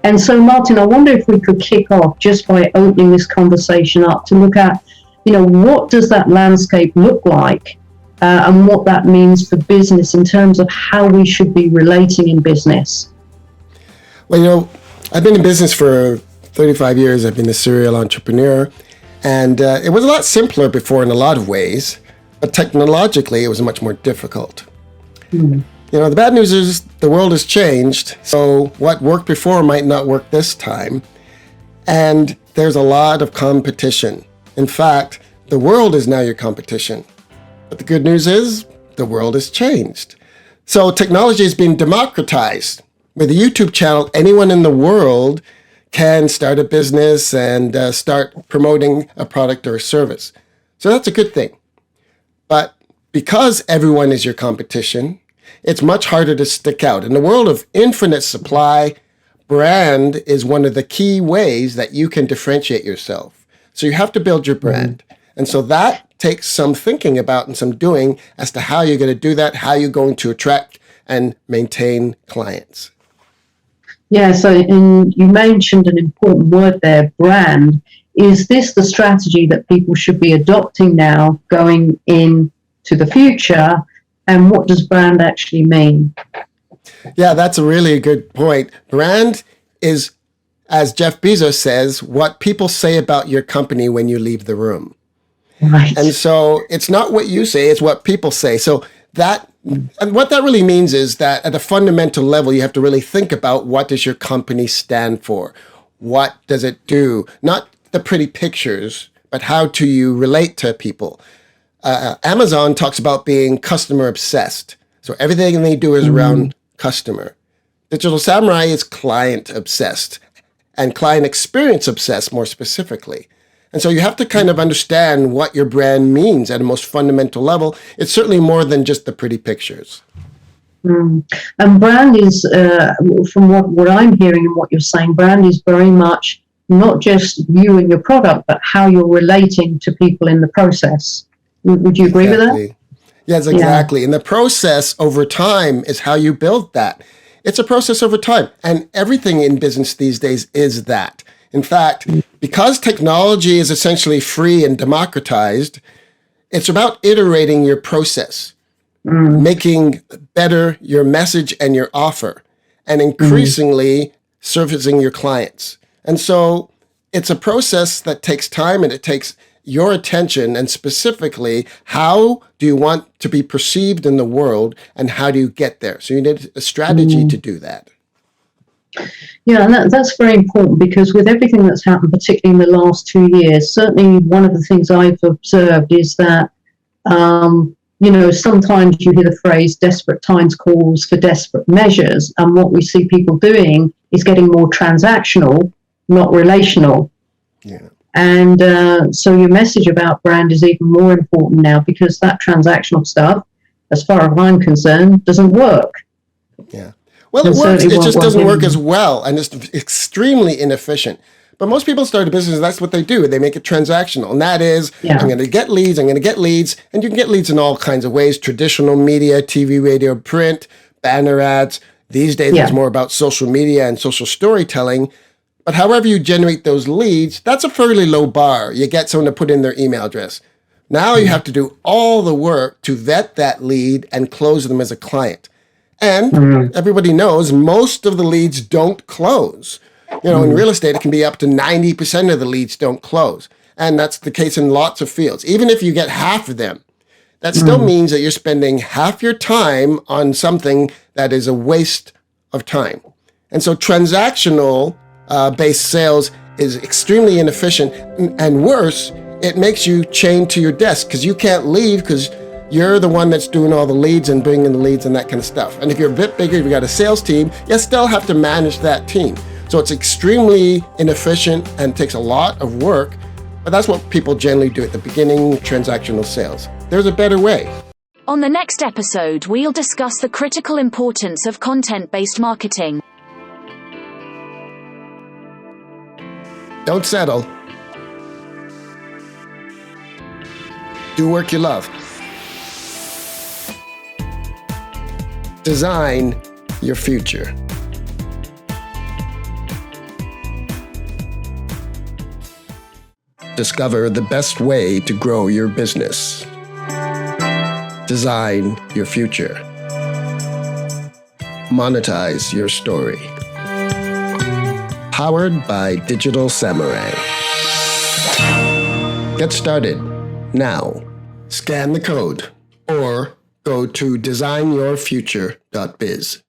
And so, Martin, I wonder if we could kick off just by opening this conversation up to look at, what does that landscape look like, and what that means for business in terms of how we should be relating in business. Well, I've been in business for 35 years. I've been a serial entrepreneur, and it was a lot simpler before in a lot of ways, but technologically it was much more difficult. The bad news is the world has changed, so what worked before might not work this time, and there's a lot of competition. In fact, the world is now your competition. But the good news is the world has changed. So technology has been democratized. With a YouTube channel, anyone in the world can start a business and start promoting a product or a service. So that's a good thing. But because everyone is your competition, it's much harder to stick out. In the world of infinite supply, brand is one of the key ways that you can differentiate yourself. So you have to build your brand. And so that takes some thinking about and some doing as to how you're going to do that, how you're going to attract and maintain clients. Yeah, so you mentioned an important word there, brand. Is this the strategy that people should be adopting now going into the future? And what does brand actually mean? Yeah, that's a really good point. Brand is, as Jeff Bezos says, what people say about your company when you leave the room. Right. And so it's not what you say, it's what people say. So and what that really means is that at a fundamental level, you have to really think about what does your company stand for? What does it do? Not the pretty pictures, but how do you relate to people? Amazon talks about being customer obsessed. So everything they do is around customer. Digital Samurai is client obsessed and client experience obsessed more specifically. And so you have to kind of understand what your brand means at a most fundamental level. It's certainly more than just the pretty pictures. And brand is, from what I'm hearing and what you're saying, brand is very much not just you and your product, but how you're relating to people in the process. Would you agree with that? Yes, exactly. Yeah. And the process over time is how you build that. It's a process over time. And everything in business these days is that. In fact, because technology is essentially free and democratized, it's about iterating your process, making better your message and your offer, and increasingly servicing your clients. And so it's a process that takes time and it takes your attention, and specifically, how do you want to be perceived in the world and how do you get there? So you need a strategy to do that. Yeah, and that's very important because with everything that's happened, particularly in the last 2 years, certainly one of the things I've observed is that, sometimes you hear the phrase desperate times calls for desperate measures. And what we see people doing is getting more transactional, not relational. Yeah. And so your message about brand is even more important now because that transactional stuff, as far as I'm concerned, doesn't work. Yeah. Well, it works. It just doesn't work as well, and it's extremely inefficient. But most people start a business, that's what they do. They make it transactional. And that is, I'm going to get leads, and you can get leads in all kinds of ways, traditional media, TV, radio, print, banner ads. These days, it's more about social media and social storytelling. But however you generate those leads, that's a fairly low bar. You get someone to put in their email address. Now you have to do all the work to vet that lead and close them as a client. And everybody knows most of the leads don't close. In real estate, it can be up to 90% of the leads don't close. And that's the case in lots of fields. Even if you get half of them, that still means that you're spending half your time on something that is a waste of time. And so transactional based sales is extremely inefficient, and worse, it makes you chained to your desk because you can't leave because you're the one that's doing all the leads and bringing the leads and that kind of stuff. And if you're a bit bigger, you've got a sales team, you still have to manage that team. So it's extremely inefficient and takes a lot of work, but that's what people generally do at the beginning, transactional sales. There's a better way. On the next episode, we'll discuss the critical importance of content-based marketing. Don't settle. Do work you love. Design your future. Discover the best way to grow your business. Design your future. Monetize your story. Powered by Digital Samurai. Get started now. Scan the code or go to designyourfuture.biz.